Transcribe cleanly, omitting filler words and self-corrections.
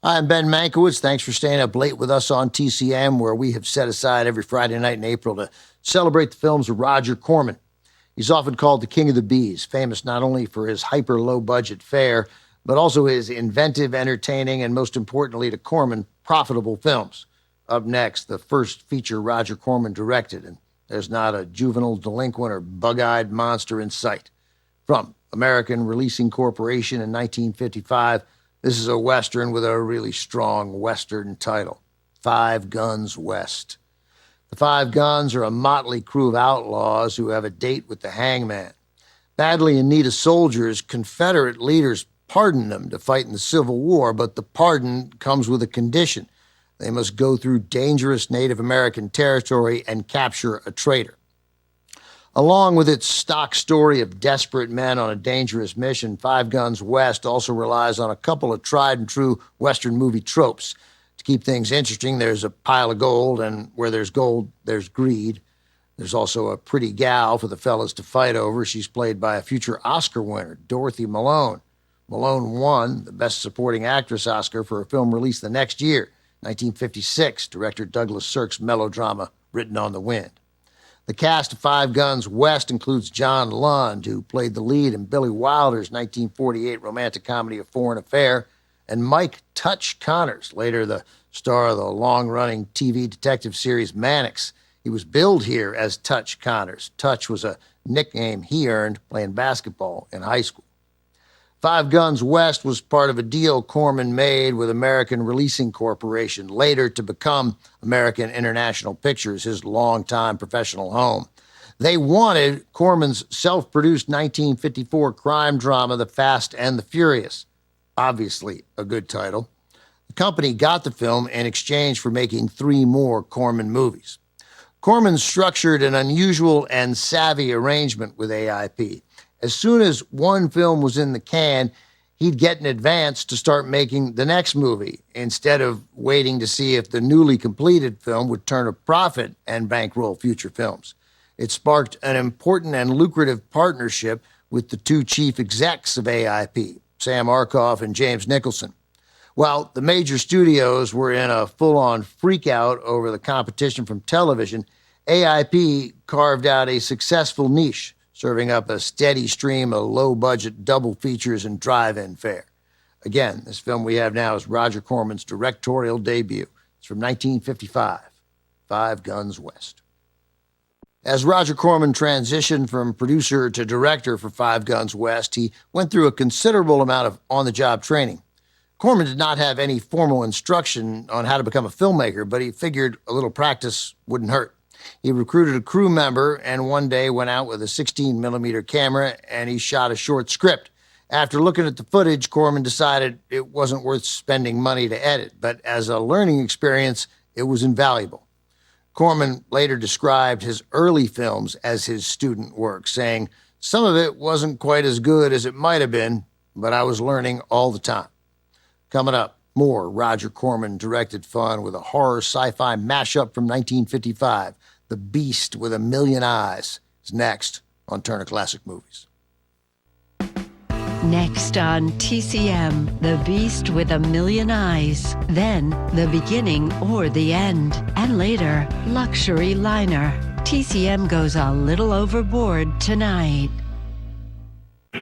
I'm Ben Mankiewicz. Thanks for staying up late with us on TCM, where we have set aside every Friday night in April to celebrate the films of Roger Corman. He's often called the King of the Bees, famous not only for his hyper-low-budget fare, but also his inventive, entertaining, and most importantly to Corman, profitable films. Up next, the first feature Roger Corman directed, and there's not a juvenile delinquent or bug-eyed monster in sight. From American Releasing Corporation in 1955, this is a Western with a really strong Western title, Five Guns West. The Five Guns are a motley crew of outlaws who have a date with the hangman. Badly in need of soldiers, Confederate leaders pardon them to fight in the Civil War, but the pardon comes with a condition. They must go through dangerous Native American territory and capture a traitor. Along with its stock story of desperate men on a dangerous mission, Five Guns West also relies on a couple of tried-and-true Western movie tropes. To keep things interesting, there's a pile of gold, and where there's gold, there's greed. There's also a pretty gal for the fellas to fight over. She's played by a future Oscar winner, Dorothy Malone. Malone won the Best Supporting Actress Oscar for a film released the next year, 1956, director Douglas Sirk's melodrama, Written on the Wind. The cast of Five Guns West includes John Lund, who played the lead in Billy Wilder's 1948 romantic comedy A Foreign Affair, and Mike Touch Connors, later the star of the long-running TV detective series Mannix. He was billed here as Touch Connors. Touch was a nickname he earned playing basketball in high school. Five Guns West was part of a deal Corman made with American Releasing Corporation, later to become American International Pictures, his longtime professional home. They wanted Corman's self-produced 1954 crime drama, The Fast and the Furious. Obviously a good title. The company got the film in exchange for making 3 more Corman movies. Corman structured an unusual and savvy arrangement with AIP. As soon as one film was in the can, he'd get an advance to start making the next movie, instead of waiting to see if the newly completed film would turn a profit and bankroll future films. It sparked an important and lucrative partnership with the 2 chief execs of AIP, Sam Arkoff and James Nicholson. While the major studios were in a full-on freakout over the competition from television, AIP carved out a successful niche, serving up a steady stream of low-budget double features and drive-in fare. Again, this film we have now is Roger Corman's directorial debut. It's from 1955, Five Guns West. As Roger Corman transitioned from producer to director for Five Guns West, he went through a considerable amount of on-the-job training. Corman did not have any formal instruction on how to become a filmmaker, but he figured a little practice wouldn't hurt. He recruited a crew member and one day went out with a 16mm camera and he shot a short script. After looking at the footage, Corman decided it wasn't worth spending money to edit, but as a learning experience, it was invaluable. Corman later described his early films as his student work, saying, "Some of it wasn't quite as good as it might have been, but I was learning all the time." Coming up, more Roger Corman directed fun with a horror sci-fi mashup from 1955, The Beast with a Million Eyes, is next on Turner Classic Movies. Next on TCM, The Beast with a Million Eyes. Then, The Beginning or the End. And later, Luxury Liner. TCM goes a little overboard tonight.